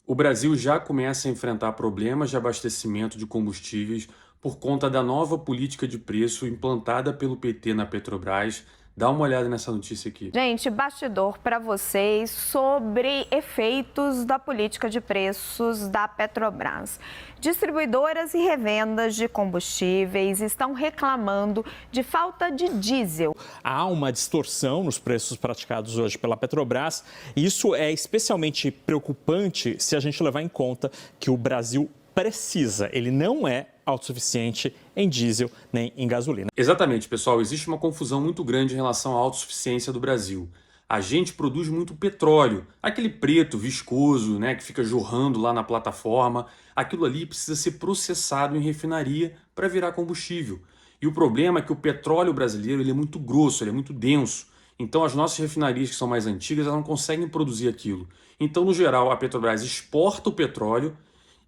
O Brasil já começa a enfrentar problemas de abastecimento de combustíveis por conta da nova política de preço implantada pelo PT na Petrobras. Dá uma olhada nessa notícia aqui. Gente, bastidor para vocês sobre efeitos da política de preços da Petrobras. Distribuidoras e revendas de combustíveis estão reclamando de falta de diesel. Há uma distorção nos preços praticados hoje pela Petrobras e isso é especialmente preocupante se a gente levar em conta que o Brasil precisa, ele não é autossuficiente em diesel nem em gasolina. Exatamente, pessoal. Existe uma confusão muito grande em relação à autossuficiência do Brasil. A gente produz muito petróleo, aquele preto viscoso, né, que fica jorrando lá na plataforma. Aquilo ali precisa ser processado em refinaria para virar combustível. E o problema é que o petróleo brasileiro ele é muito grosso, ele é muito denso. Então as nossas refinarias que são mais antigas elas não conseguem produzir aquilo. Então, no geral, a Petrobras exporta o petróleo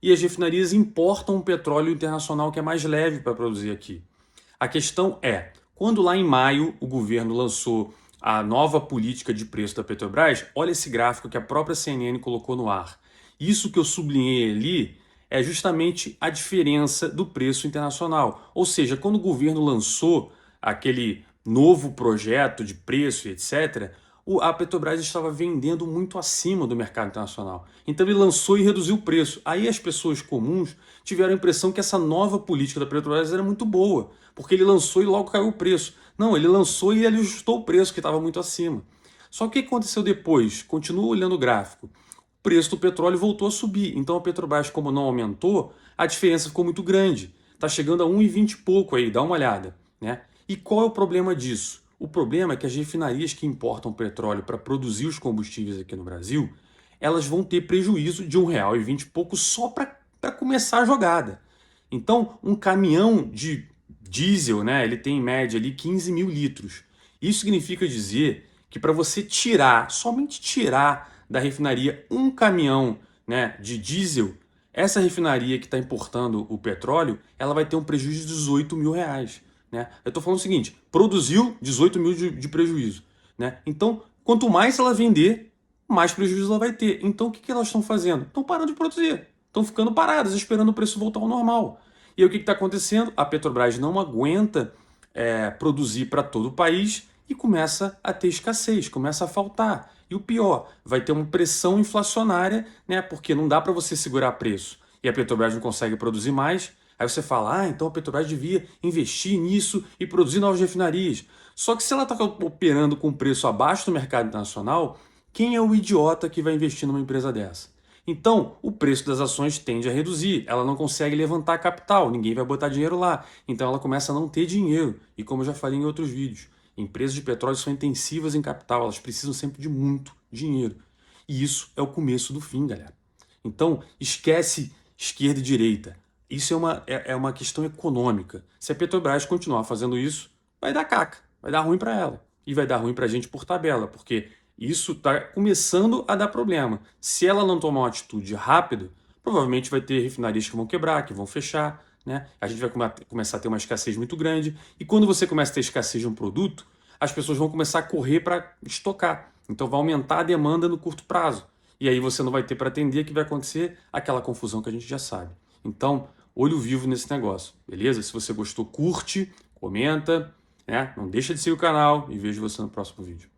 e as refinarias importam um petróleo internacional que é mais leve para produzir aqui. A questão é, quando lá em maio o governo lançou a nova política de preço da Petrobras, olha esse gráfico que a própria CNN colocou no ar. Isso que eu sublinhei ali é justamente a diferença do preço internacional. Ou seja, quando o governo lançou aquele novo projeto de preço e etc., a Petrobras estava vendendo muito acima do mercado internacional. Então ele lançou e reduziu o preço. Aí as pessoas comuns tiveram a impressão que essa nova política da Petrobras era muito boa, porque ele lançou e logo caiu o preço. Não, ele lançou e ele ajustou o preço, que estava muito acima. Só que o que aconteceu depois? Continua olhando o gráfico. O preço do petróleo voltou a subir. Então a Petrobras, como não aumentou, a diferença ficou muito grande. Está chegando a 1,20 e pouco aí, dá uma olhada, né? E qual é o problema disso? O problema é que as refinarias que importam petróleo para produzir os combustíveis aqui no Brasil, elas vão ter prejuízo de R$ 1,20 e pouco só para começar a jogada. Então, um caminhão de diesel, né, ele tem em média ali 15 mil litros. Isso significa dizer que para você tirar, somente tirar da refinaria um caminhão, né, de diesel, essa refinaria que está importando o petróleo, ela vai ter um prejuízo de R$ 18 mil. Né? Eu estou falando o seguinte, produziu 18 mil de prejuízo. Né? Então, quanto mais ela vender, mais prejuízo ela vai ter. Então, o que elas estão fazendo? Estão parando de produzir. Estão ficando paradas, esperando o preço voltar ao normal. E aí, o que está acontecendo? A Petrobras não aguenta produzir para todo o país e começa a ter escassez, começa a faltar. E o pior, vai ter uma pressão inflacionária, né? Porque não dá para você segurar preço. E a Petrobras não consegue produzir mais. Aí você fala, então a Petrobras devia investir nisso e produzir novas refinarias. Só que se ela está operando com preço abaixo do mercado internacional, quem é o idiota que vai investir numa empresa dessa? Então, o preço das ações tende a reduzir, ela não consegue levantar capital, ninguém vai botar dinheiro lá. Então ela começa a não ter dinheiro. E como eu já falei em outros vídeos, empresas de petróleo são intensivas em capital, elas precisam sempre de muito dinheiro. E isso é o começo do fim, galera. Então, esquece esquerda e direita. Isso é uma questão econômica. Se a Petrobras continuar fazendo isso, vai dar caca, vai dar ruim para ela. E vai dar ruim para a gente por tabela, porque isso está começando a dar problema. Se ela não tomar uma atitude rápida, provavelmente vai ter refinarias que vão quebrar, que vão fechar, né? A gente vai começar a ter uma escassez muito grande. E quando você começa a ter escassez de um produto, as pessoas vão começar a correr para estocar. Então vai aumentar a demanda no curto prazo. E aí você não vai ter para atender, que vai acontecer aquela confusão que a gente já sabe. Então, olho vivo nesse negócio, beleza? Se você gostou, curte, comenta, né? Não deixa de seguir o canal e vejo você no próximo vídeo.